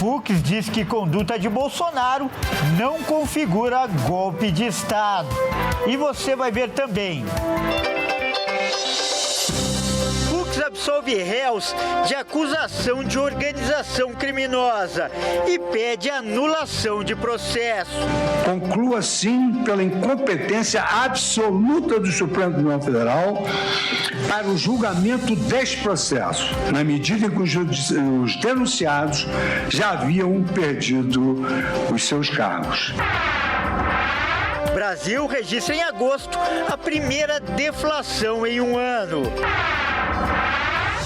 Fux diz que conduta de Bolsonaro não configura golpe de Estado. E você vai ver também. Fux absolve réus de acusação de organização criminosa e pede anulação de processo. Conclua, sim, pela incompetência absoluta do Supremo Tribunal Federal para o julgamento deste processo, na medida em que os denunciados já haviam perdido os seus cargos. Brasil registra em agosto a primeira deflação em um ano.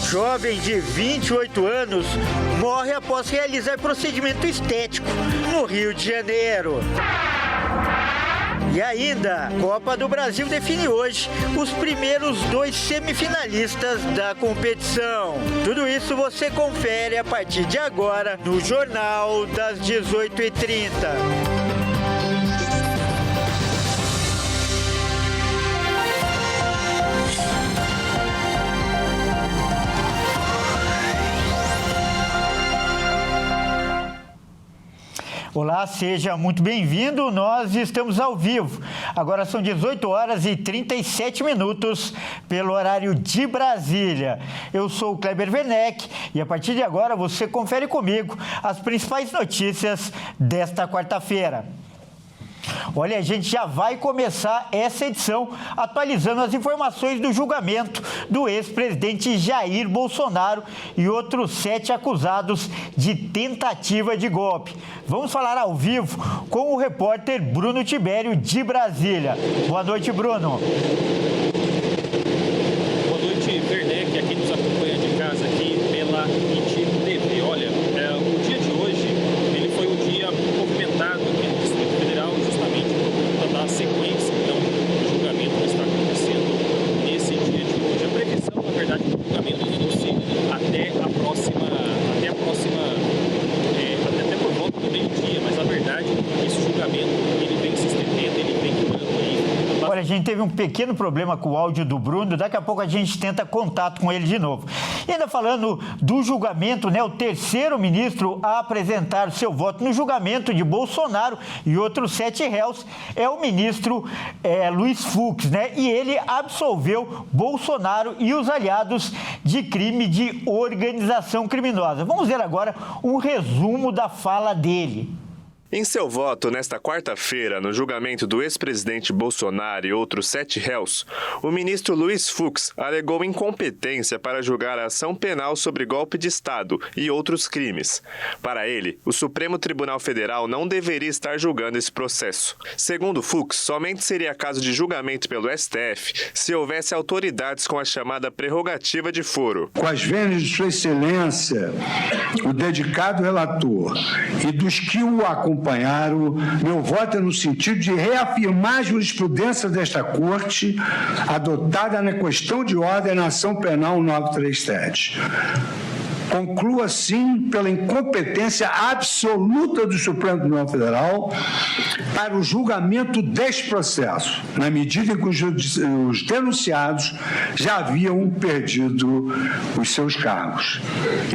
Jovem de 28 anos morre após realizar procedimento estético no Rio de Janeiro. E ainda, Copa do Brasil define hoje os primeiros 2 semifinalistas da competição. Tudo isso você confere a partir de agora no Jornal das 18h30. Olá, seja muito bem-vindo. Nós estamos ao vivo. Agora são 18h37 pelo horário de Brasília. Eu sou o Kleber Werneck e a partir de agora você confere comigo as principais notícias desta quarta-feira. Olha, a gente já vai começar essa edição atualizando as informações do julgamento do ex-presidente Jair Bolsonaro e outros 7 acusados de tentativa de golpe. Vamos falar ao vivo com o repórter Bruno Tibério, de Brasília. Boa noite, Bruno. Boa noite, Werneck, aqui nos acompanha de casa, aqui pela ITV. Olha, o dia de hoje, ele foi um dia movimentado aqui no Distrito Federal, justamente por conta da sequência, então, do julgamento que está acontecendo nesse dia de hoje. A previsão, na verdade, do julgamento fosse até por volta do meio-dia, mas, na verdade, esse julgamento, ele vem se estendendo, ele vem durando aí. Olha, a gente teve um pequeno problema com o áudio do Bruno, daqui a pouco a gente tenta contato com ele de novo. E ainda falando do julgamento, né, o terceiro ministro a apresentar seu voto no julgamento de Bolsonaro e outros 7 réus é o ministro Luiz Fux, né? E ele absolveu Bolsonaro e os aliados de crime de organização criminosa. Vamos ver agora um resumo da fala dele. Em seu voto nesta quarta-feira, no julgamento do ex-presidente Bolsonaro e outros 7 réus, o ministro Luiz Fux alegou incompetência para julgar a ação penal sobre golpe de Estado e outros crimes. Para ele, o Supremo Tribunal Federal não deveria estar julgando esse processo. Segundo Fux, somente seria caso de julgamento pelo STF se houvesse autoridades com a chamada prerrogativa de foro. Com as vênias de Sua Excelência, o dedicado relator e dos que o acompanharam, meu voto é no sentido de reafirmar a jurisprudência desta Corte adotada na questão de ordem na ação penal 937. Conclua, sim, pela incompetência absoluta do Supremo Tribunal Federal para o julgamento deste processo, na medida em que os denunciados já haviam perdido os seus cargos.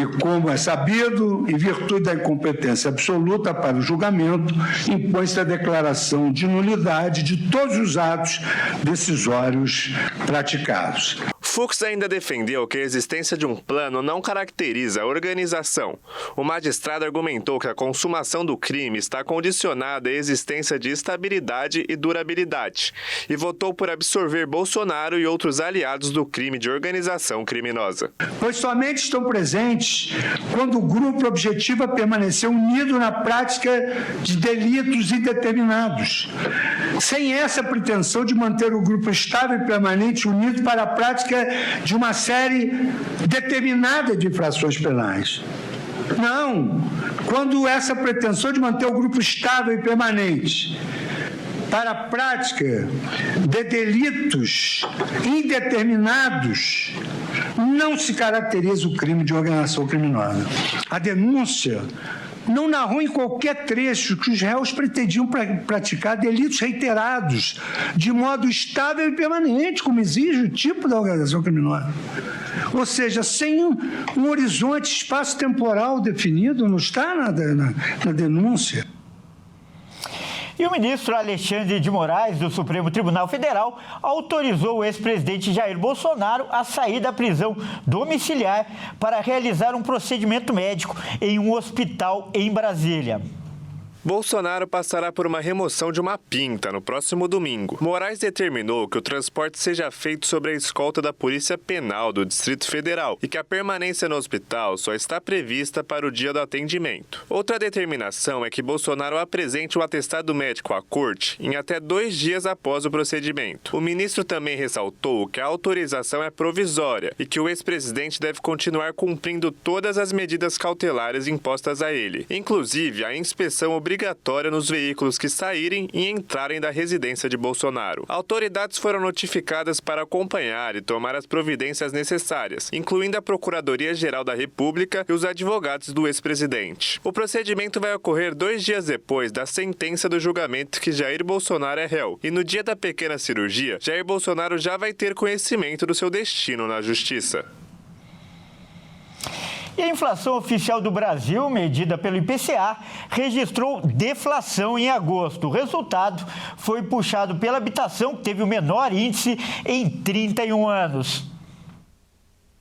E como é sabido, em virtude da incompetência absoluta para o julgamento, impõe-se a declaração de nulidade de todos os atos decisórios praticados. Fux ainda defendeu que a existência de um plano não caracteriza a organização. O magistrado argumentou que a consumação do crime está condicionada à existência de estabilidade e durabilidade e votou por absolver Bolsonaro e outros aliados do crime de organização criminosa. Pois somente estão presentes quando o grupo objetiva permanecer unido na prática de delitos indeterminados, sem essa pretensão de manter o grupo estável e permanente unido para a prática de uma série determinada de infrações penais. Não, quando essa pretensão de manter o grupo estável e permanente para a prática de delitos indeterminados, não se caracteriza o crime de organização criminosa. A denúncia não narrou em qualquer trecho que os réus pretendiam praticar delitos reiterados de modo estável e permanente, como exige o tipo da organização criminosa. Ou seja, sem um horizonte espaço-temporal definido, não está na denúncia. E o ministro Alexandre de Moraes, do Supremo Tribunal Federal, autorizou o ex-presidente Jair Bolsonaro a sair da prisão domiciliar para realizar um procedimento médico em um hospital em Brasília. Bolsonaro passará por uma remoção de uma pinta no próximo domingo. Moraes determinou que o transporte seja feito sob a escolta da Polícia Penal do Distrito Federal e que a permanência no hospital só está prevista para o dia do atendimento. Outra determinação é que Bolsonaro apresente o atestado médico à corte em até 2 dias após o procedimento. O ministro também ressaltou que a autorização é provisória e que o ex-presidente deve continuar cumprindo todas as medidas cautelares impostas a ele, inclusive a inspeção obrigatória nos veículos que saírem e entrarem da residência de Bolsonaro. Autoridades foram notificadas para acompanhar e tomar as providências necessárias, incluindo a Procuradoria-Geral da República e os advogados do ex-presidente. O procedimento vai ocorrer 2 dias depois da sentença do julgamento que Jair Bolsonaro é réu. E no dia da pequena cirurgia, Jair Bolsonaro já vai ter conhecimento do seu destino na Justiça. E a inflação oficial do Brasil, medida pelo IPCA, registrou deflação em agosto. O resultado foi puxado pela habitação, que teve o menor índice em 31 anos.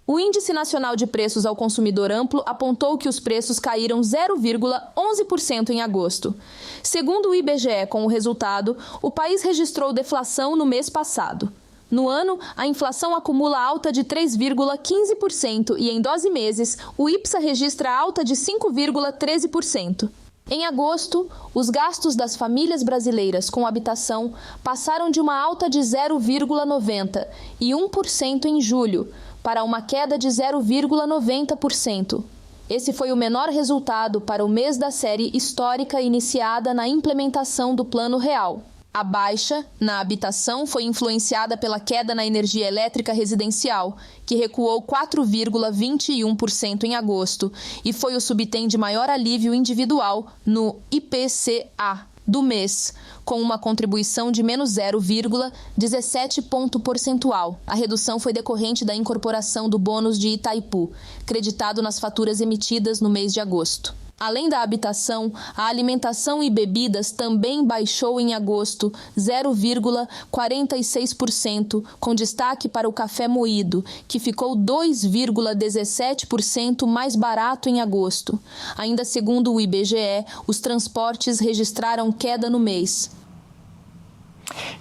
O Índice Nacional de Preços ao Consumidor Amplo apontou que os preços caíram 0,11% em agosto. Segundo o IBGE, com o resultado, o país registrou deflação no mês passado. No ano, a inflação acumula alta de 3,15% e em 12 meses, o IPSA registra alta de 5,13%. Em agosto, os gastos das famílias brasileiras com habitação passaram de uma alta de 0,90% e 1% em julho, para uma queda de 0,90%. Esse foi o menor resultado para o mês da série histórica iniciada na implementação do Plano Real. A baixa na habitação foi influenciada pela queda na energia elétrica residencial, que recuou 4,21% em agosto, e foi o subitem de maior alívio individual no IPCA do mês, com uma contribuição de menos 0,17 ponto percentual. A redução foi decorrente da incorporação do bônus de Itaipu, creditado nas faturas emitidas no mês de agosto. Além da habitação, a alimentação e bebidas também baixou em agosto 0,46%, com destaque para o café moído, que ficou 2,17% mais barato em agosto. Ainda segundo o IBGE, os transportes registraram queda no mês.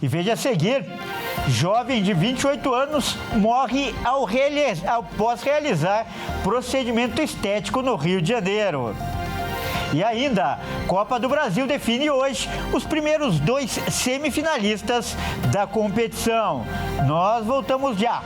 E veja a seguir, jovem de 28 anos morre após realizar procedimento estético no Rio de Janeiro. E ainda, Copa do Brasil define hoje os primeiros 2 semifinalistas da competição. Nós voltamos já.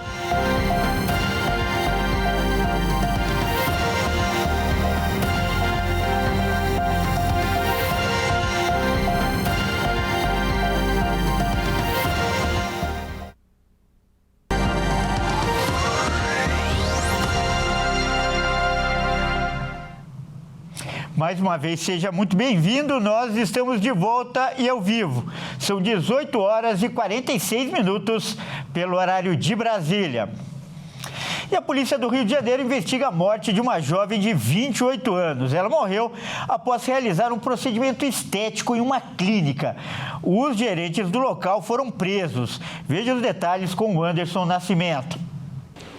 Mais uma vez, seja muito bem-vindo. Nós estamos de volta e ao vivo. São 18 horas e 46 minutos pelo horário de Brasília. E a polícia do Rio de Janeiro investiga a morte de uma jovem de 28 anos. Ela morreu após realizar um procedimento estético em uma clínica. Os gerentes do local foram presos. Veja os detalhes com o Anderson Nascimento.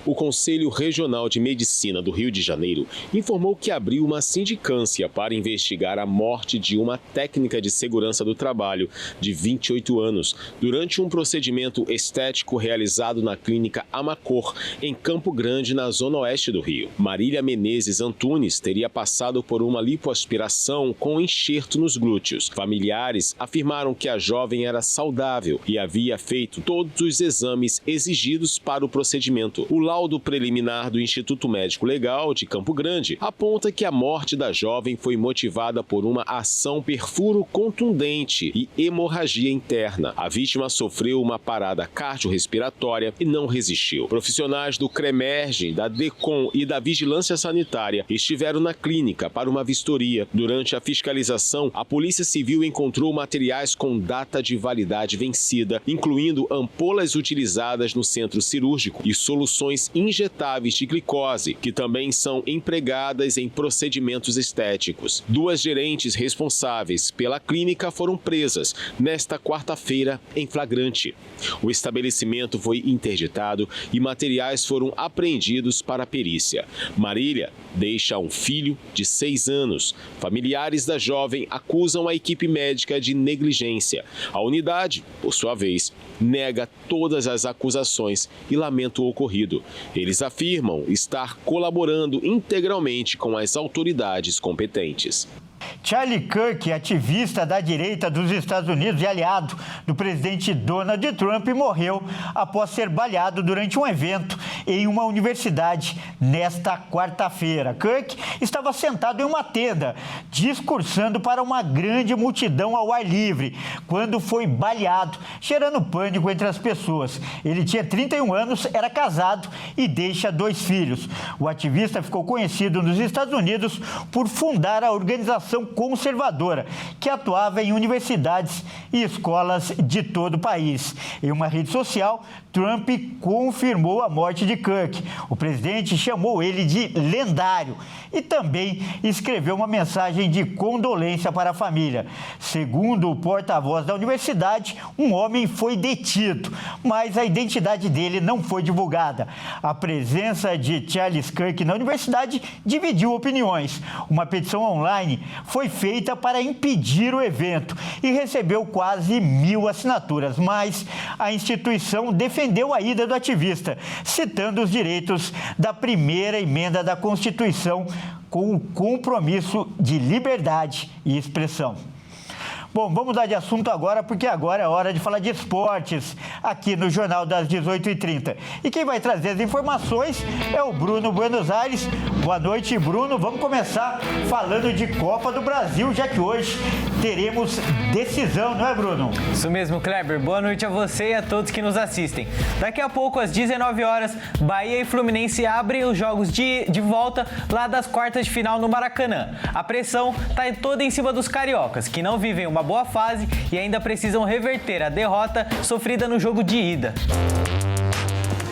O Conselho Regional de Medicina do Rio de Janeiro informou que abriu uma sindicância para investigar a morte de uma técnica de segurança do trabalho de 28 anos durante um procedimento estético realizado na clínica Amacor, em Campo Grande, na zona oeste do Rio. Marília Menezes Antunes teria passado por uma lipoaspiração com enxerto nos glúteos. Familiares afirmaram que a jovem era saudável e havia feito todos os exames exigidos para o procedimento. O laudo preliminar do Instituto Médico Legal de Campo Grande aponta que a morte da jovem foi motivada por uma ação perfuro contundente e hemorragia interna. A vítima sofreu uma parada cardiorrespiratória e não resistiu. Profissionais do CREMERGE, da DECOM e da Vigilância Sanitária estiveram na clínica para uma vistoria. Durante a fiscalização, a Polícia Civil encontrou materiais com data de validade vencida, incluindo ampolas utilizadas no centro cirúrgico e soluções injetáveis de glicose, que também são empregadas em procedimentos estéticos. 2 gerentes responsáveis pela clínica foram presas nesta quarta-feira em flagrante. O estabelecimento foi interditado e materiais foram apreendidos para a perícia. Marília deixa um filho de 6 anos. Familiares da jovem acusam a equipe médica de negligência. A unidade, por sua vez, nega todas as acusações e lamenta o ocorrido. Eles afirmam estar colaborando integralmente com as autoridades competentes. Charlie Kirk, ativista da direita dos Estados Unidos e aliado do presidente Donald Trump, morreu após ser baleado durante um evento em uma universidade nesta quarta-feira. Kirk estava sentado em uma tenda, discursando para uma grande multidão ao ar livre, quando foi baleado, gerando pânico entre as pessoas. Ele tinha 31 anos, era casado e deixa 2 filhos. O ativista ficou conhecido nos Estados Unidos por fundar a organização conservadora, que atuava em universidades e escolas de todo o país. Em uma rede social, Trump confirmou a morte de Kirk. O presidente chamou ele de lendário e também escreveu uma mensagem de condolência para a família. Segundo o porta-voz da universidade, um homem foi detido, mas a identidade dele não foi divulgada. A presença de Charles Kirk na universidade dividiu opiniões. Uma petição online foi feita para impedir o evento e recebeu quase 1.000 assinaturas, mas a instituição defendeu a ida do ativista, citando os direitos da primeira emenda da Constituição com o compromisso de liberdade e expressão. Bom, vamos mudar de assunto agora, porque agora é hora de falar de esportes, aqui no Jornal das 18h30. E quem vai trazer as informações é o Bruno Buenos Aires. Boa noite, Bruno. Vamos começar falando de Copa do Brasil, já que hoje teremos decisão, não é, Bruno? Isso mesmo, Kleber. Boa noite a você e a todos que nos assistem. Daqui a pouco, às 19 horas, Bahia e Fluminense abrem os jogos de volta lá das quartas de final no Maracanã. A pressão está toda em cima dos cariocas, que não vivem uma boa fase e ainda precisam reverter a derrota sofrida no jogo de ida.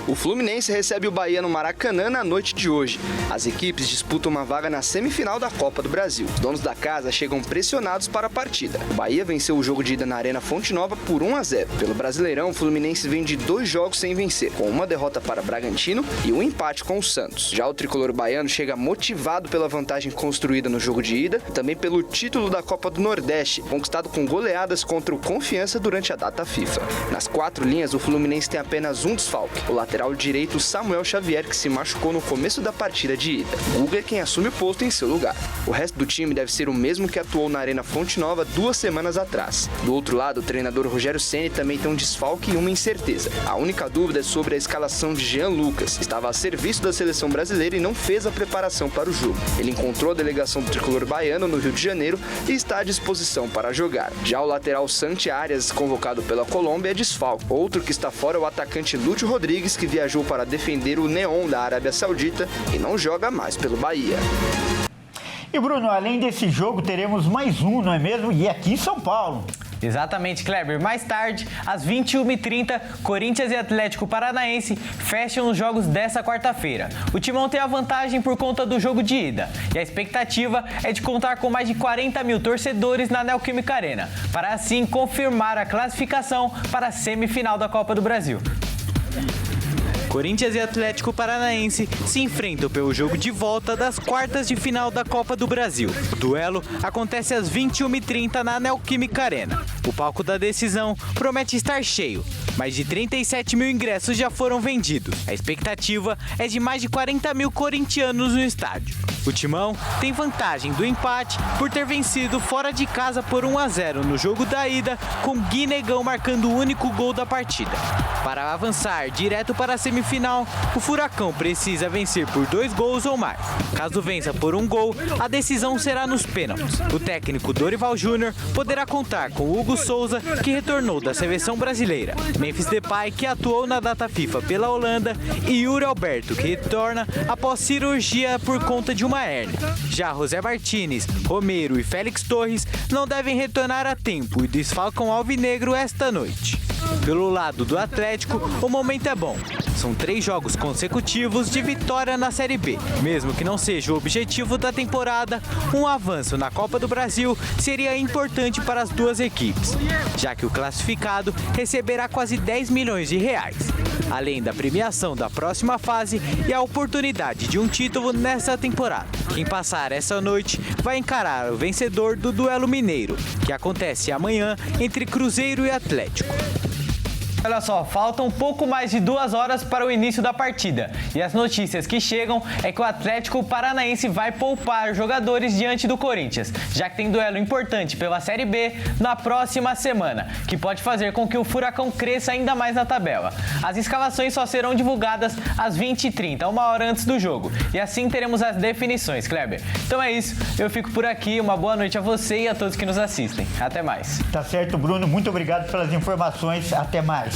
O Fluminense recebe o Bahia no Maracanã na noite de hoje. As equipes disputam uma vaga na semifinal da Copa do Brasil. Os donos da casa chegam pressionados para a partida. O Bahia venceu o jogo de ida na Arena Fonte Nova por 1-0. Pelo Brasileirão, o Fluminense vem de 2 jogos sem vencer, com uma derrota para Bragantino e um empate com o Santos. Já o tricolor baiano chega motivado pela vantagem construída no jogo de ida e também pelo título da Copa do Nordeste, conquistado com goleadas contra o Confiança durante a data FIFA. Nas 4 linhas, o Fluminense tem apenas um desfalque, o lateral direito Samuel Xavier, que se machucou no começo da partida de ida. Guga é quem assume o posto em seu lugar. O resto do time deve ser o mesmo que atuou na Arena Fonte Nova 2 semanas atrás. Do outro lado, o treinador Rogério Ceni também tem um desfalque e uma incerteza. A única dúvida é sobre a escalação de Jean Lucas. Estava a serviço da seleção brasileira e não fez a preparação para o jogo. Ele encontrou a delegação do tricolor baiano no Rio de Janeiro e está à disposição para jogar. Já o lateral Santi Arias, convocado pela Colômbia, é desfalque. Outro que está fora é o atacante Lúcio Rodrigues, que viajou para defender o Neon da Arábia Saudita e não joga mais pelo Bahia. E Bruno, além desse jogo, teremos mais um, não é mesmo? E aqui em São Paulo. Exatamente, Kleber. Mais tarde, às 21h30, Corinthians e Atlético Paranaense fecham os jogos dessa quarta-feira. O Timão tem a vantagem por conta do jogo de ida e a expectativa é de contar com mais de 40 mil torcedores na Neoquímica Arena, para assim confirmar a classificação para a semifinal da Copa do Brasil. Corinthians e Atlético Paranaense se enfrentam pelo jogo de volta das quartas de final da Copa do Brasil. O duelo acontece às 21h30 na Neoquímica Arena. O palco da decisão promete estar cheio. Mais de 37 mil ingressos já foram vendidos. A expectativa é de mais de 40 mil corintianos no estádio. O Timão tem vantagem do empate por ter vencido fora de casa por 1-0 no jogo da ida, com Gui Negão marcando o único gol da partida. Para avançar direto para a semifinal, o Furacão precisa vencer por 2 gols ou mais. Caso vença por 1 gol, a decisão será nos pênaltis. O técnico Dorival Júnior poderá contar com Hugo Souza, que retornou da seleção brasileira, Memphis Depay, que atuou na data FIFA pela Holanda, e Yuri Alberto, que retorna após cirurgia por conta de uma hérnia. Já José Martínez, Romero e Félix Torres não devem retornar a tempo e desfalcam o alvinegro esta noite. Pelo lado do Atlético, o momento é bom. São 3 jogos consecutivos de vitória na Série B. Mesmo que não seja o objetivo da temporada, um avanço na Copa do Brasil seria importante para as duas equipes, já que o classificado receberá quase 10 milhões de reais, além da premiação da próxima fase e a oportunidade de um título nessa temporada. Quem passar essa noite vai encarar o vencedor do duelo mineiro, que acontece amanhã entre Cruzeiro e Atlético. Olha só, faltam pouco mais de 2 horas para o início da partida. E as notícias que chegam é que o Atlético Paranaense vai poupar jogadores diante do Corinthians, já que tem duelo importante pela Série B na próxima semana, que pode fazer com que o Furacão cresça ainda mais na tabela. As escalações só serão divulgadas às 20h30, 1 hora antes do jogo. E assim teremos as definições, Kleber. Então é isso, eu fico por aqui. Uma boa noite a você e a todos que nos assistem. Até mais. Tá certo, Bruno. Muito obrigado pelas informações. Até mais.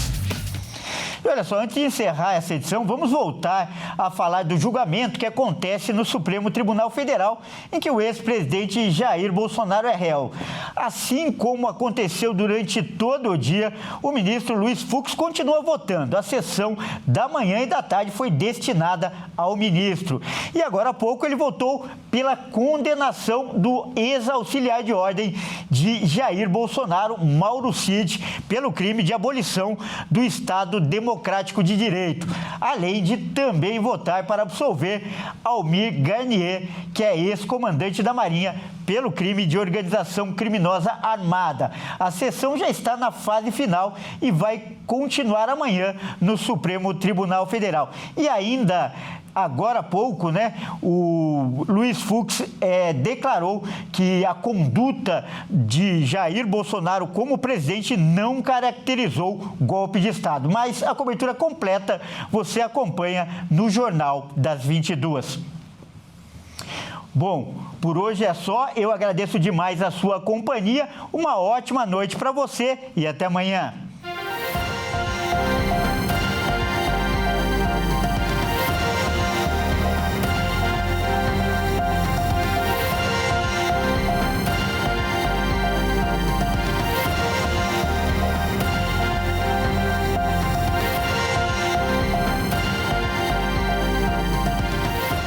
E olha só, antes de encerrar essa edição, vamos voltar a falar do julgamento que acontece no Supremo Tribunal Federal, em que o ex-presidente Jair Bolsonaro é réu. Assim como aconteceu durante todo o dia, o ministro Luiz Fux continua votando. A sessão da manhã e da tarde foi destinada ao ministro. E agora há pouco ele votou pela condenação do ex-auxiliar de ordem de Jair Bolsonaro, Mauro Cid, pelo crime de abolição do Estado Democrático de Direito, além de também votar para absolver Almir Garnier, que é ex-comandante da Marinha, pelo crime de organização criminosa armada. A sessão já está na fase final e vai continuar amanhã no Supremo Tribunal Federal. E ainda agora há pouco, o Luiz Fux declarou que a conduta de Jair Bolsonaro como presidente não caracterizou golpe de Estado. Mas a cobertura completa você acompanha no Jornal das 22. Bom, por hoje é só. Eu agradeço demais a sua companhia. Uma ótima noite para você e até amanhã.